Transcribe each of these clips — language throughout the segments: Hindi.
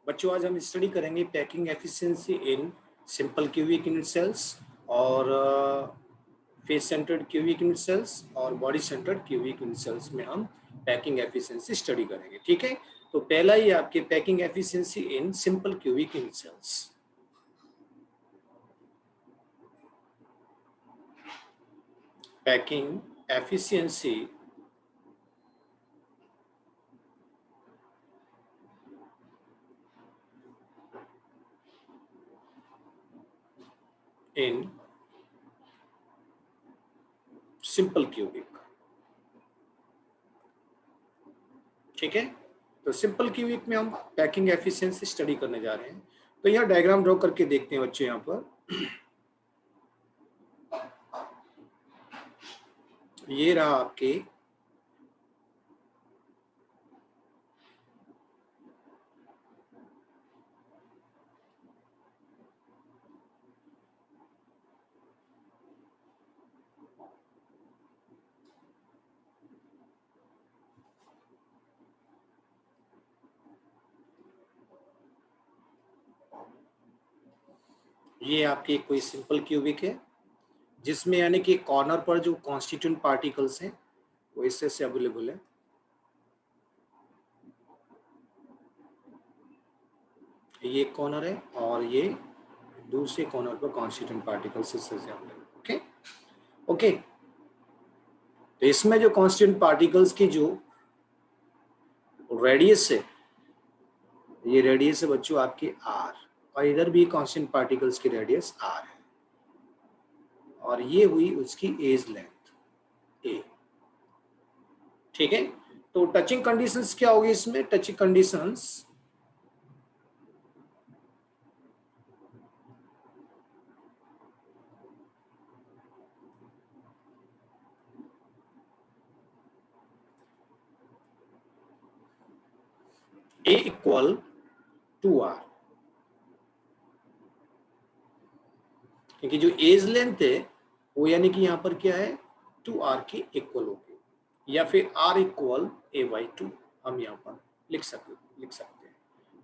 बच्चों आज हम स्टडी करेंगे packing efficiency in simple cubic unit cells और face centred cubic unit cells और body centred cubic unit cells में हम पैकिंग एफिशिएंसी स्टडी करेंगे। ठीक है, तो पहला ही आपके packing efficiency in simple cubic unit cells. Packing efficiency in simple cubic. ठीक है, तो सिंपल क्यूबिक में हम पैकिंग एफिशिएंसी स्टडी करने जा रहे हैं। तो यहाँ डायग्राम ड्रॉ करके देखते हैं बच्चों। यहाँ पर ये रहा आपके ये आपके कोई सिंपल क्यूबिक है जिसमें यानी कि कॉर्नर पर जो कॉन्स्टिट्यूएंट पार्टिकल्स हैं वो इससे से अवेलेबल है। ये कॉर्नर है और ये दूसरे कॉर्नर पर कॉन्स्टिट्यूएंट पार्टिकल्स इससे अवेलेबल। ओके ओके, तो इसमें जो कॉन्स्टिट्यूएंट पार्टिकल्स की जो रेडियस है, ये रेडियस है बच्चों आपकी आर, और इधर भी कॉन्स्टेंट पार्टिकल्स की रेडियस आर है, और ये हुई उसकी एज लेंथ ए। ठीक है, तो टचिंग कंडीशंस क्या होगी इसमें? Touching conditions a equal to r, क्योंकि जो एज लेंथ है वो यानी कि यहाँ पर क्या है, 2r के इक्वल होगी, या फिर r इक्वल a/2 हम यहाँ पर लिख सकते हैं।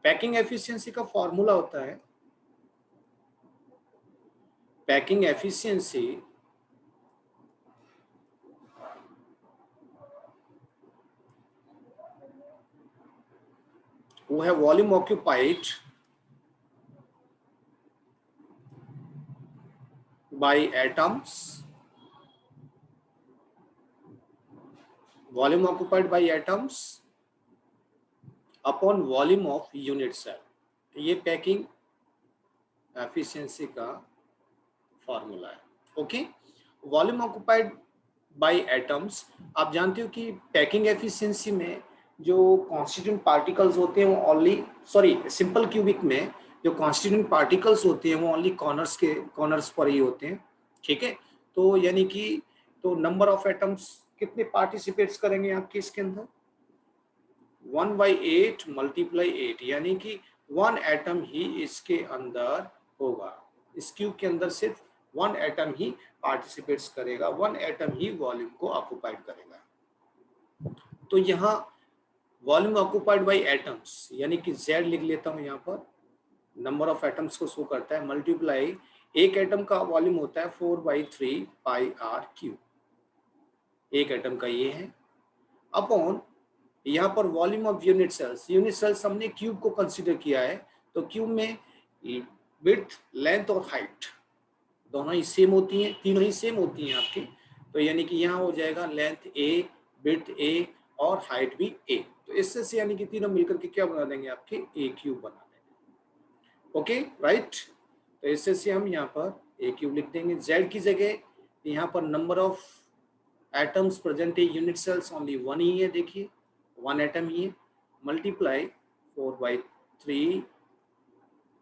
पैकिंग एफिशिएंसी का फॉर्मूला होता है, पैकिंग एफिशिएंसी वो है volume occupied by atoms, volume occupied by atoms upon volume of unit cell। ये पैकिंग एफिशिएंसी का फॉर्मूला है। Okay, volume occupied by atoms, आप जानते हो कि पैकिंग एफिशिएंसी में जो कॉन्स्टिट्यूएंट पार्टिकल्स होते हैं वो ओनली सिंपल क्यूबिक में जो कॉन्स्टिट्यूएंट पार्टिकल्स होते हैं वो ओनली कॉर्नर्स पर ही होते हैं। ठीक है, तो यानी कि तो नंबर ऑफ एटम्स कितने पार्टिसिपेट्स करेंगे आपके इसके अंदर? 1/8 मल्टीप्लाई 8, यानी कि 1 एटम ही इसके अंदर होगा। इस क्यूब के अंदर सिर्फ 1 एटम ही पार्टिसिपेट्स करेगा, 1 एटम ही वॉल्यूम को ऑक्युपाइड करेगा। तो यहाँ वॉल्यूम ऑक्युपाइड बाय एटम्स यानी कि Z लिख लेता हूँ, यहाँ पर नंबर ऑफ एटम्स को शो करता है, मल्टीप्लाई एक एटम का वॉल्यूम होता है 4/3 πr3, एक एटम का ये है, अपॉन यहाँ पर वॉल्यूम ऑफ यूनिट सेल्स हमने क्यूब को कंसीडर किया है, तो क्यूब में विड्थ, लेंथ और हाइट दोनों ही सेम होती हैं, तीनों ही सेम होती हैं आपकी। तो यानी कि यहाँ हो जाएगा लेंथ A, विड्थ A और हाइट भी A, तो इससे से यानी कि तीनों मिलकर के क्या बना देंगे, आपके A क्यूब बना देंगे। ओके राइट, तो इससे से हम यहाँ पर A क्यूब लिख देंगे। Z की जगह यहाँ पर नंबर ऑफ एटम्स प्रेजेंट है यूनिट सेल्स ओनली 1 ही है, देखिए 1 एटम ही है, मल्टीप्लाई 4/3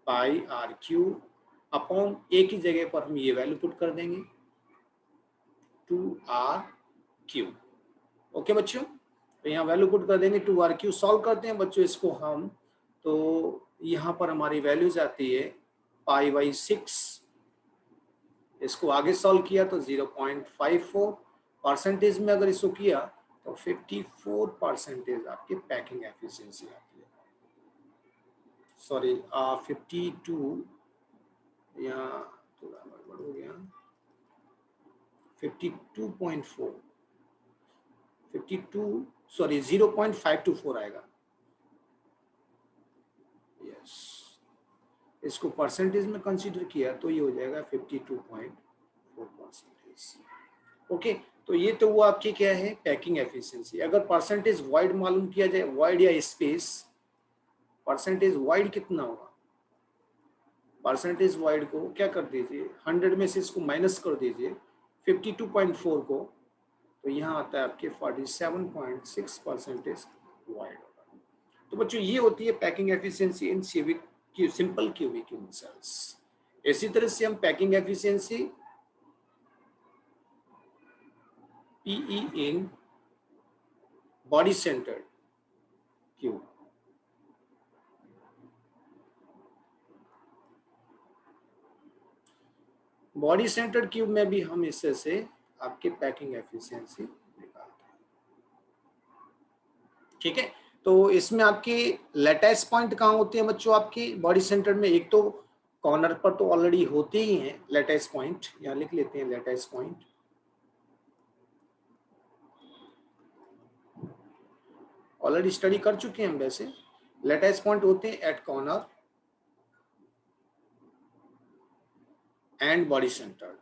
πr3 अपॉन A की जगह पर हम ये वैल्यू पुट कर देंगे 2r3। ओके बच्चों, तो यहाँ वैल्यू पुट कर देंगे 2r3। सॉल्व करते हैं बच्चों इसको हम, तो यहाँ पर हमारी वैल्यूज आती है π/6, इसको आगे सॉल्व किया तो 0.54, परसेंटेज में अगर इसको किया तो 54% आपकी पैकिंग एफिशिएंसी आती है। सॉरी 52, यहाँ थोड़ा गड़बड़ हो गया, 52.4, 52 सॉरी 0.524 आएगा। यस, इसको परसेंटेज में कंसीडर किया तो ये हो जाएगा 52.4%। ओके, तो ये तो वो आपकी क्या है पैकिंग एफिशिएंसी। अगर परसेंटेज वाइड मालूम किया जाए, वाइड या स्पेस, परसेंटेज वाइड कितना होगा, परसेंटेज वाइड को क्या कर दीजिए 100 में से इसको माइनस कर दीजिए 52.4 को, तो यहाँ आता है आपके 47.6% वाइड होगा। तो बच्चों ये होती है packing efficiency in simple cubic cells. इसी तरह से हम packing efficiency PE in body centered cube, body centred cube में भी हम इससे से आपके पैकिंग एफिशिएंसी निकालते हैं। ठीक है, तो इसमें आपके लैटिस पॉइंट कहाँ होते हैं बच्चों आपके बॉडी सेंटर्ड में? एक तो कॉर्नर पर तो ऑलरेडी होते ही हैं लैटिस पॉइंट, यहाँ लिख लेते हैं लैटिस पॉइंट। ऑलरेडी स्टडी कर चुके हैं हम वैसे। लैटिस पॉइंट होते हैं at corner and body centre,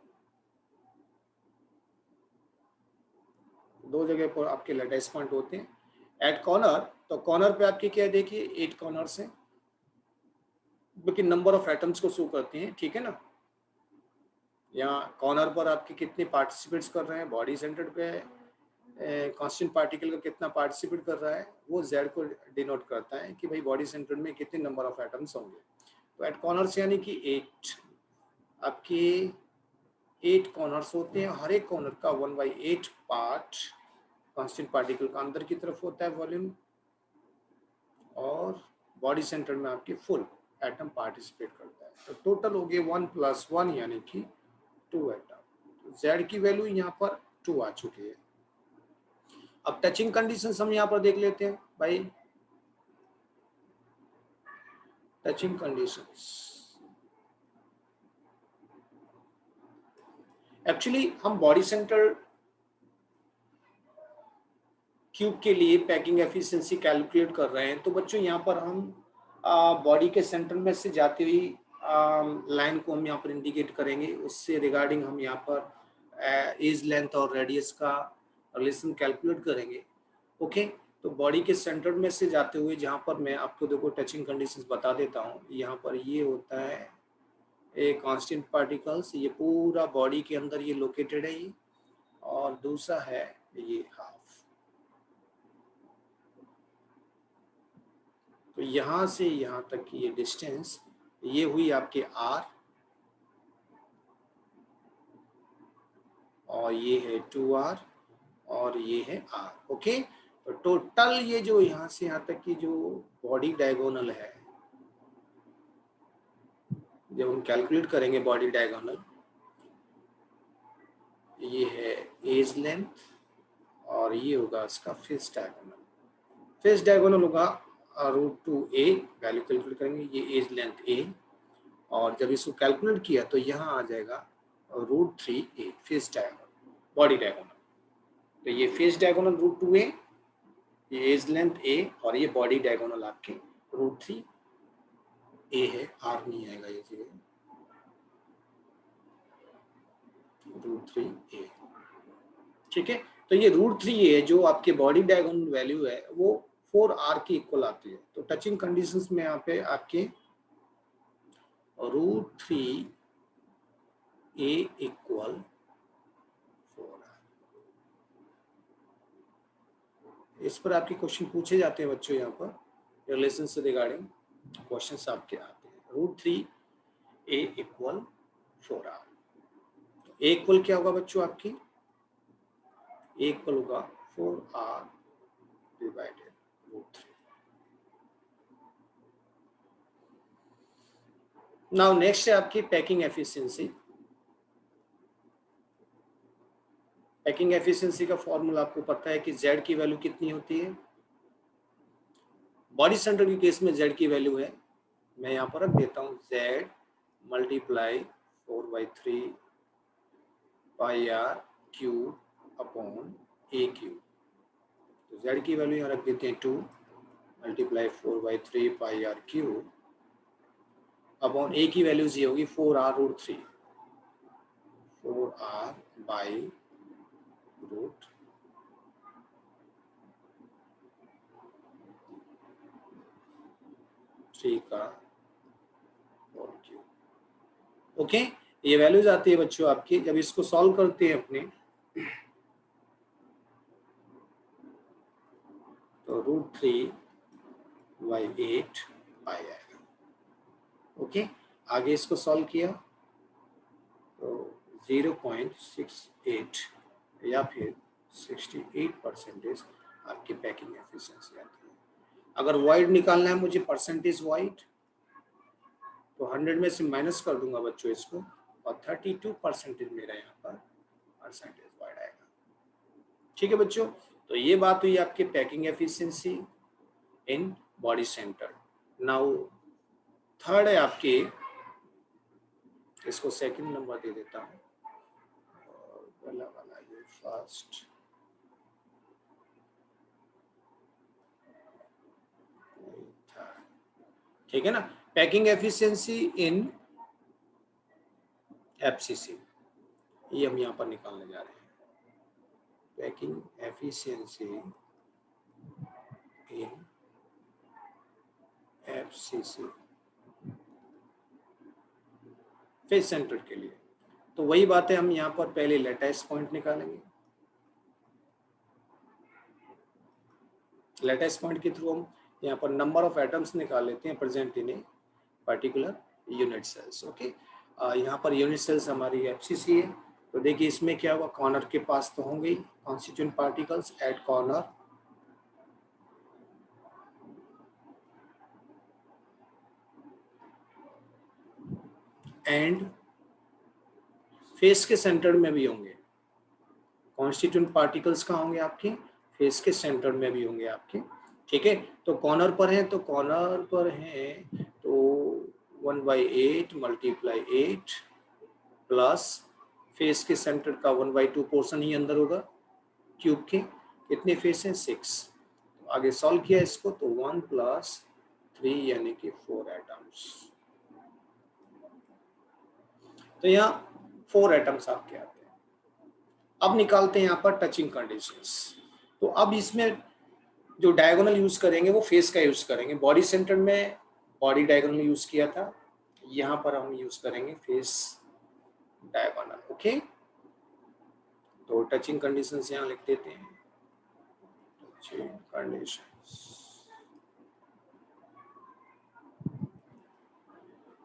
दो जगह पर आपके लैटिस पॉइंट होते हैं। एट कॉर्नर, तो कॉर्नर पे आपके क्या देखिए 8 कॉर्नर्स हैं, लेकिन नंबर ऑफ एटम्स को शो करते हैं। ठीक है ना, यहाँ कॉर्नर पर आपके कितने पार्टिसिपेट्स कर रहे हैं, बॉडी सेंटर पे कांस्टेंट पार्टिकल का कितना पार्टिसिपेट कर रहा है, वो Z को डिनोट करता है कि भाई बॉडी सेंटर में कितने नंबर ऑफ एटम्स होंगे। तो एट कॉर्नर्स यानी कि 8, आपके 8 कॉर्नर्स होते हैं, हर एक कॉर्नर का 1/8 पार्ट कांस्टेंट पार्टिकल का अंदर की तरफ होता है वॉल्यूम, और बॉडी सेंटर में आपके फुल एटम पार्टिसिपेट करता है। तो टोटल हो गए 1 + 1 यानी कि 2 एटम। Z की वैल्यू यहाँ पर 2 आ चुकी है। अब टचिंग कंडीशंस हम यहाँ पर देख लेते हैं भाई। टचिंग कंडीशंस एक्चुअली हम बॉडी सेंटर क्यूब के लिए पैकिंग एफिशिएंसी कैलकुलेट कर रहे हैं। तो बच्चों यहाँ पर हम बॉडी के सेंटर में से जाती हुई लाइन को हम यहाँ पर इंडिकेट करेंगे। उससे रिगार्डिंग हम यहाँ पर एज लेंथ और रेडियस का रिलेशन कैलकुलेट करेंगे। ओके, तो बॉडी के सेंटर में से जाते हुए जहाँ पर मैं आपको देखो टचिंग कंडीशंस बता देता हूँ। यहाँ पर ये होता है ए कांस्टेंट पार्टिकल्स, ये पूरा बॉडी के अंदर ये लोकेटेड है ये, और दूसरा है ये हाफ। तो यहाँ से यहाँ तक की ये डिस्टेंस ये हुई आपके R, और ये है 2R, और ये है R। ओके, तो टोटल ये जो यहाँ से यहाँ तक की जो बॉडी डायगोनल है, जब हम कैलकुलेट करेंगे बॉडी डायगोनल, ये है एज लेंथ, और ये होगा इसका फेस डायगोनल। फेस डायगोनल होगा √2a, वैल्यू कैलकुलेट करेंगे, ये एज लेंथ a, और जब इसको कैलकुलेट किया तो यहाँ आ जाएगा √3a face diagonal, body diagonal. तो ये फेस डायगोनल √2a, ये एज लेंथ a, और ये बॉडी डायगोनल आपके √3a है, R नहीं आएगा ये जगह, √3a। ठीक है, तो ये √3a है जो आपके बॉडी डायगोनल वैल्यू है वो 4R की इक्वल आती है। तो टचिंग कंडीशंस में यहाँ पे आपके √3a इक्वल 4R। इस पर आपके क्वेश्चन पूछे जाते हैं बच्चों, यहाँ पर रिलेशन से रिगार्डिंग क्वेश्चंस आपके आते हैं। √3a equal 4R। तो a इक्वल क्या होगा बच्चों आपकी? a इक्वल होगा 4R डिवाइडेड √3। नाउ नेक्स्ट है आपकी पैकिंग एफिशिएंसी। पैकिंग एफिशिएंसी का फॉर्मूला आपको पता है कि Z की वैल्यू कितनी होती है। बॉडी सेंटर के केस में Z की वैल्यू है मैं यहाँ पर रख देता हूँ z multiply 4/3 pi R cube upon A cube. तो z की वैल्यू यहाँ रख देते हैं 2 multiply 4/3 pi R cube upon A की वैल्यूज ये होगी 4r√3 4r बाई रूट 3 का होल क्यूब। ओके, ये वैल्यूज आती है बच्चों आपकी। जब इसको सॉल्व करते हैं अपने तो √3/8 पाई आएगा। ओके, आगे इसको सॉल्व किया तो 0.68 या फिर 68% आपकी पैकिंग एफिशिएंसी आती है। अगर वॉइड निकालना है मुझे परसेंटेज वॉइड, तो 100 में से माइनस कर दूंगा बच्चों इसको, और 32% मेरा यहाँ पर परसेंटेज वॉइड आएगा। ठीक है बच्चों, तो ये बात हुई आपके packing efficiency in body centre. Now third है आपके, इसको सेकंड नंबर दे देता हूँ, पहला वाला ये फर्स्ट, ठीक है ना। पैकिंग एफिशिएंसी इन एफसीसी, ये हम यहाँ पर निकालने जा रहे हैं। पैकिंग एफिशिएंसी इन एफसीसी फेस सेंटर के लिए। तो वही बात है, हम यहाँ पर पहले लेटेस्ट पॉइंट निकालेंगे। लेटेस्ट पॉइंट के थ्रू हम यहाँ पर नंबर ऑफ एटम्स निकाल लेते हैं present in a particular unit cells. Okay, यहाँ पर यूनिट सेल्स हमारी एफसीसी है। तो देखिए इसमें क्या होगा, कॉर्नर के पास तो होंगे constituent particles at corner, and face के सेंटर में भी होंगे कॉन्स्टिट्यूएंट पार्टिकल्स। कहाँ होंगे आपके, फेस के सेंटर में भी होंगे आपके। ठीक है, तो कॉर्नर पर है, तो कॉर्नर पर है तो 1/8 मल्टीप्लाई 8 प्लस फेस के सेंटर का 1/2 पोर्शन ही अंदर होगा क्यूब के। कितने फेस हैं, 6। आगे सॉल्व किया इसको तो 1 + 3 यानी कि 4 एटम्स। तो यहाँ 4 एटम्स आपके आते हैं। अब निकालते हैं यहाँ पर टचिंग कंडीशंस। तो अब इसमें जो डायगोनल यूज करेंगे वो फेस का यूज करेंगे। बॉडी सेंटर में बॉडी डायगोनल यूज किया था, यहाँ पर हम यूज करेंगे फेस डायगोनल। ओके, तो टचिंग कंडीशंस यहाँ लिख देते हैं। टचिंग कंडीशंस,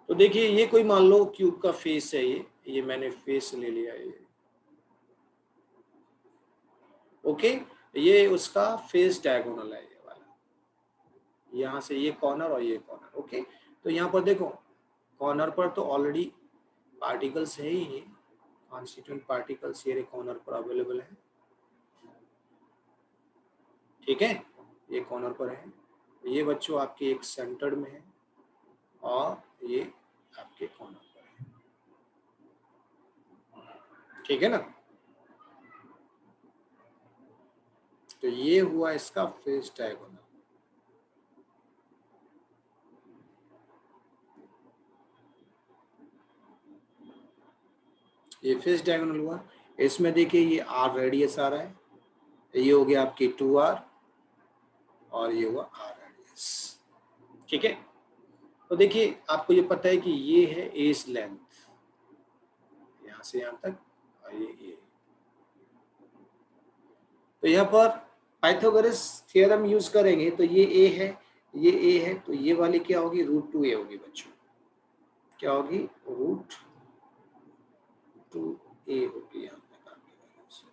तो देखिए ये कोई मान लो क्यूब का फेस है, ये मैंने फेस ले लिया ये। ओके, ये उसका फेस डायगोनल है, ये वाला, यहाँ से ये कॉर्नर और ये कॉर्नर। ओके, तो यहाँ पर देखो कॉर्नर पर तो ऑलरेडी पार्टिकल्स है ही, कॉन्स्टिट्यूएंट पार्टिकल्स ये कॉर्नर पर अवेलेबल है। ठीक है, ये कॉर्नर पर है, ये बच्चों आपके एक सेंटर में है और ये आपके कॉर्नर पर है। ठीक है ना, तो ये हुआ इसका फेस डायगोनल। ये फेस डायगोनल हुआ। इसमें देखिए ये आर रेडियस आ रहा है, ये हो गया आपकी 2r और ये हुआ आर रेडियस। ठीक है, तो देखिए आपको ये पता है कि ये है एज लेंथ, यहाँ से यहाँ तक, और ये। तो यहाँ पर पाइथागोरस थ्योरम यूज करेंगे तो ये ए है, ये ए है, तो ये वाली क्या होगी, √2a होगी बच्चों। क्या होगी, √2a होगी यहाँ तक आपकी वैल्यूज।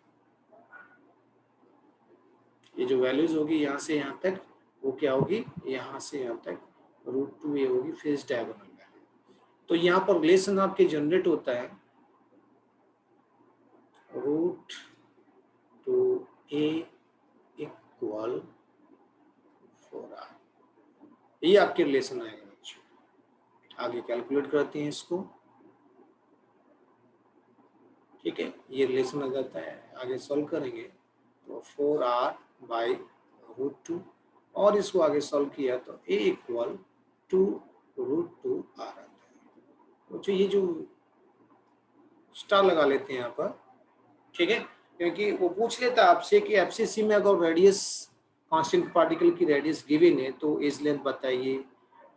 ये जो वैल्यूज होगी यहाँ से यहाँ तक वो क्या होगी, यहाँ से यहाँ तक √2a होगी फेस डायगोनल वैल्यू। तो यहाँ पर रिलेशन आपके जनरेट होता है √2a = 4r, ये आपके रिलेशन आएगा बच्चों। आगे कैलकुलेट करते हैं इसको, ठीक है। ये रिलेशन आ जाता है, आगे सॉल्व करेंगे तो 4r/√2 और इसको आगे सॉल्व किया तो a इक्वल टू √2r आता है। तो ये जो स्टार लगा लेते हैं यहाँ पर, ठीक है, क्योंकि वो पूछ लेता है आपसे कि एफसीसी में अगर रेडियस कांस्टेंट पार्टिकल की रेडियस गिवन है तो एज लेंथ बताइए,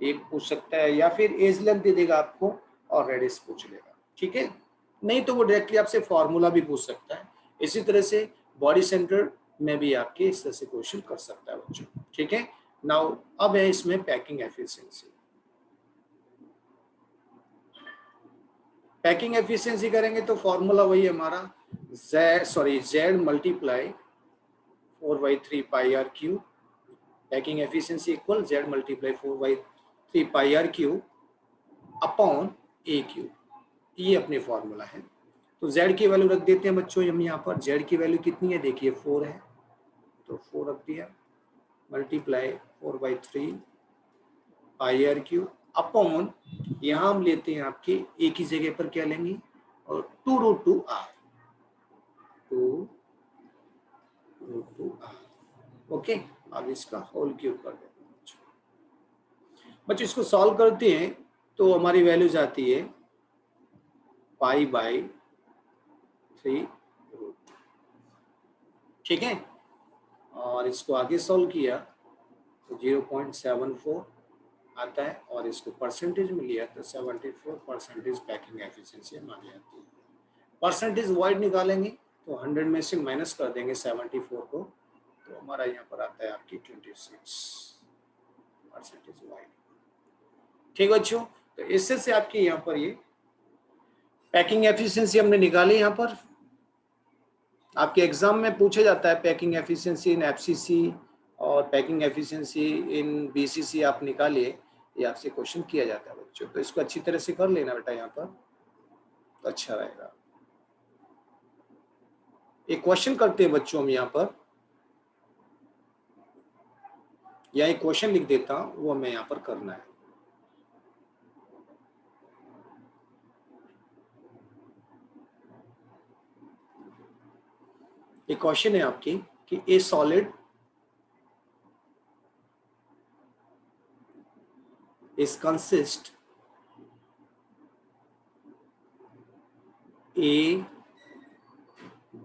एक पूछ सकता है, या फिर एज लेंथ दे देगा आपको और रेडियस पूछ लेगा, ठीक है। नहीं तो वो डायरेक्टली आपसे फॉर्मूला भी पूछ सकता है। इसी तरह से बॉडी सेंटर में भी आपके इस तरह से क्वेश्चन कर सकता है बच्चों, ठीक है। नाउ अब है इसमें पैकिंग एफिशिएंसी। पैकिंग एफिशिएंसी करेंगे तो फॉर्मूला वही हमारा Z multiply 4/3πr³ packing efficiency equal Z multiply 4/3πr³ upon a³। ये अपने फॉर्मूला है। तो z की वैल्यू रख देते हैं बच्चों हम यहाँ पर। z की वैल्यू कितनी है देखिए 4 है, तो 4 रख दिया, मल्टीप्लाई 4/3πr³ अपॉन यहाँ हम लेते हैं आपके a की जगह पर क्या लेंगे और 2√2r, 2√2r, ओके। अब इसका होल क्यूब कर देते हैं बच्चों। इसको सॉल्व करते हैं तो हमारी वैल्यू जाती है π/3√2, ठीक है। और इसको आगे सॉल्व किया तो 0.74 आता है और इसको परसेंटेज में लिया तो 74% पैकिंग एफिशिएंसी हमारी आती है। परसेंटेज वाइड निकालेंगे तो 100 में से माइनस कर देंगे 74 को, तो हमारा यहाँ पर आता है आपकी 26% वाइड, ठीक बच्चों। तो इससे से आपकी यहाँ पर ये पैकिंग एफिशिएंसी हमने निकाली। यहाँ पर आपके एग्जाम में पूछा जाता है पैकिंग एफिशिएंसी इन एफसीसी और पैकिंग एफिशिएंसी इन बीसीसी आप निकालिए, ये आपसे क्वेश्चन किया जाता है बच्चों। तो इसको अच्छी तरह से कर लेना बेटा यहाँ पर, तो अच्छा रहेगा। एक क्वेश्चन करते हैं बच्चों हम यहाँ पर, या एक क्वेश्चन लिख देता हूं, वो हमें यहाँ पर करना है। एक क्वेश्चन है आपकी कि ए solid is consist A,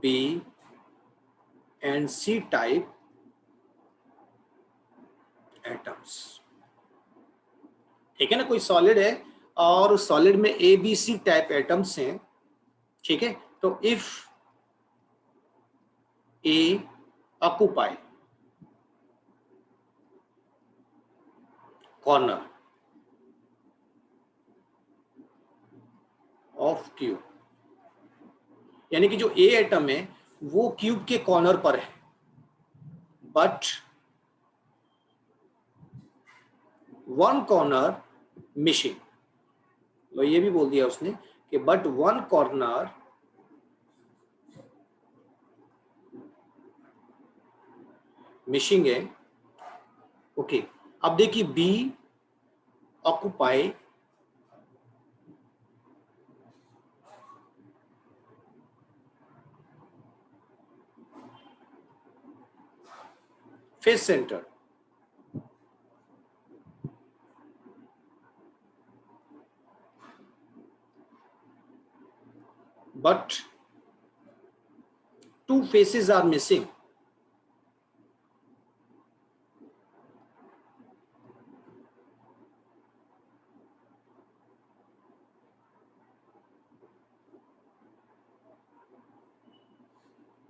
B and C type atoms, ठीक है ना। कोई सॉलिड है और उस सॉलिड में A B C type atoms हैं, ठीक है। तो if A occupy corner of cube, यानी कि जो ए एटम है वो क्यूब के कॉर्नर पर है, बट वन कॉर्नर मिसिंग। तो ये भी बोल दिया उसने कि बट वन कॉर्नर मिसिंग है, ओके। अब देखिए B occupy face centre, but two faces are missing,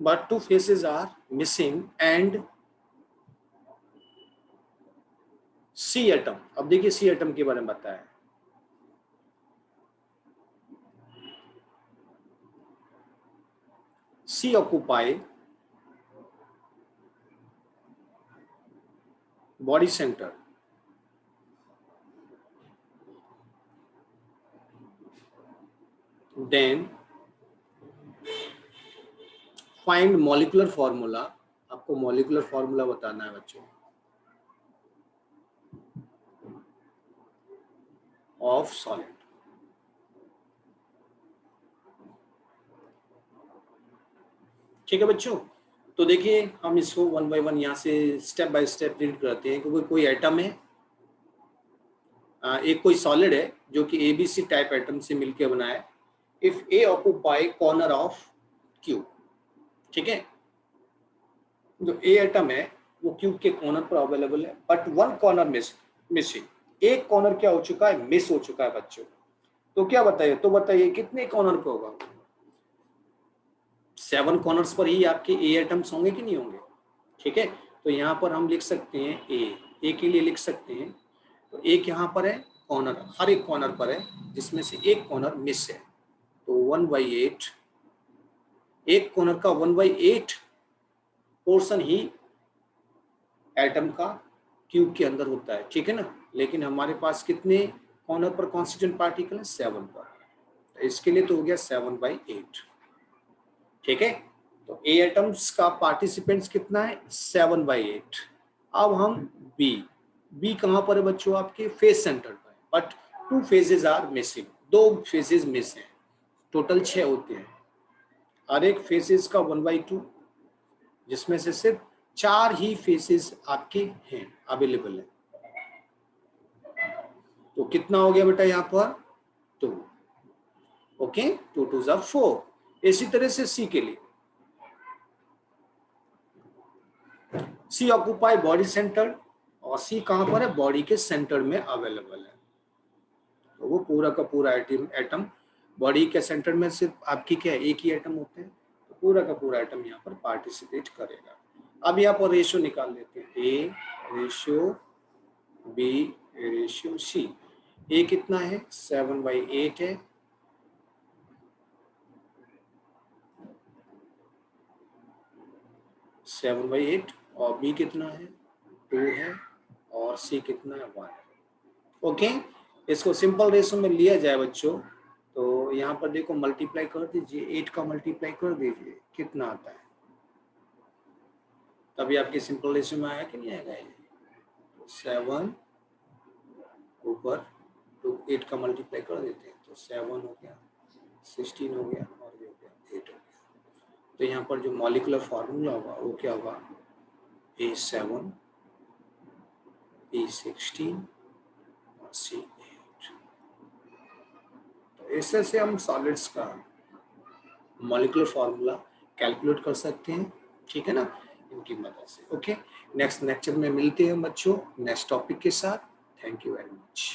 but two faces are missing and C atom. अब देखिए C एटम के बारे में बताया, C occupy body centre, then find molecular formula. आपको मॉलिक्यूलर फॉर्मूला बताना है बच्चों। Of solid. ठीक है बच्चों, तो देखिए हम इसको वन बाय वन यहाँ से स्टेप बाय स्टेप रीड करते हैं। क्योंकि कोई एटम है, एक कोई सॉलिड है जो कि एबीसी टाइप एटम से मिलकर बना है। If A occupy corner of cube, ठीक है, जो ए एटम है वो क्यूब के कॉर्नर पर अवेलेबल है, बट वन कॉर्नर मिसिंग, एक कॉर्नर क्या हो चुका है, मिस हो चुका है बच्चों। तो क्या बताइए, तो बताइए कितने कॉर्नर पे होगा? 7 कॉर्नर्स पर ही आपके ए एटम्स होंगे कि नहीं होंगे? ठीक है, तो यहाँ पर हम लिख सकते हैं ए के लिए लिख सकते हैं, तो एक यहाँ पर है कॉर्नर, हर एक कॉर्नर पर है जिसमें से एक कॉर्नर मिस है। तो 1/8, एक कॉर्नर का 1/8 पोर्शन ही एटम का क्यूब के अंदर होता है, ठीक है ना। लेकिन हमारे पास कितने कॉर्नर पर कॉन्स्टिट्यूएंट पार्टिकल है? 7 पर, तो इसके लिए तो हो गया 7/8, ठीक है। तो ए एटम्स का पार्टिसिपेंट्स कितना है? 7/8। अब हम बी कहां पर है बच्चों? आपके फेस सेंटर पर, but 2 faces are missing, 2 faces miss हैं, टोटल 6 होते हैं। हर एक फेसेस का 1/2, जिसमें से सिर्फ 4 ही फेसेस आपके हैं, अवेलेबल है। तो कितना हो गया बेटा यहाँ पर? 2, ओके, 2 2 जा 4। इसी तरह से सी के लिए, सी ऑक्यूपाई बॉडी सेंटर, और सी कहां पर है? बॉडी के सेंटर में अवेलेबल है। तो वो पूरा का पूरा एटम बॉडी के सेंटर में सिर्फ आपकी क्या है? एक ही एटम होते हैं, तो पूरा का पूरा एटम यहाँ पर पार्टिसिपेट करेगा। अब यहाँ पर रेशियो निकाल लेते हैं, A ratio B ratio C. A कितना है? 7/8 है, सेवन बाई एट, और बी कितना है? 2 है, और सी कितना है? 1 है। ओके, इसको सिंपल रेशो में लिया जाए बच्चों, तो यहाँ पर देखो मल्टीप्लाई कर दीजिए, 8 का मल्टीप्लाई कर दीजिए, कितना आता है? तभी आपके सिंपल रेशो में आया कि नहीं आएगा? ये 7 ऊपर 2, 8 का मल्टीप्लाई कर देते हैं, तो 7 हो गया, 16 हो गया, और ये हो गया 8 हो गया। तो यहाँ पर जो मॉलिक्यूलर फॉर्मूला होगा वो क्या होगा? A7, B16 और C8। तो ऐसे से हम सॉलिड्स का मॉलिक्यूलर फॉर्मूला कैलकुलेट कर सकते हैं, ठीक है ना, इनकी मदद से। ओके, नेक्स्ट लेक्चर में मिलते हैं बच्चों नेक्स्ट टॉपिक के साथ। Thank you very much.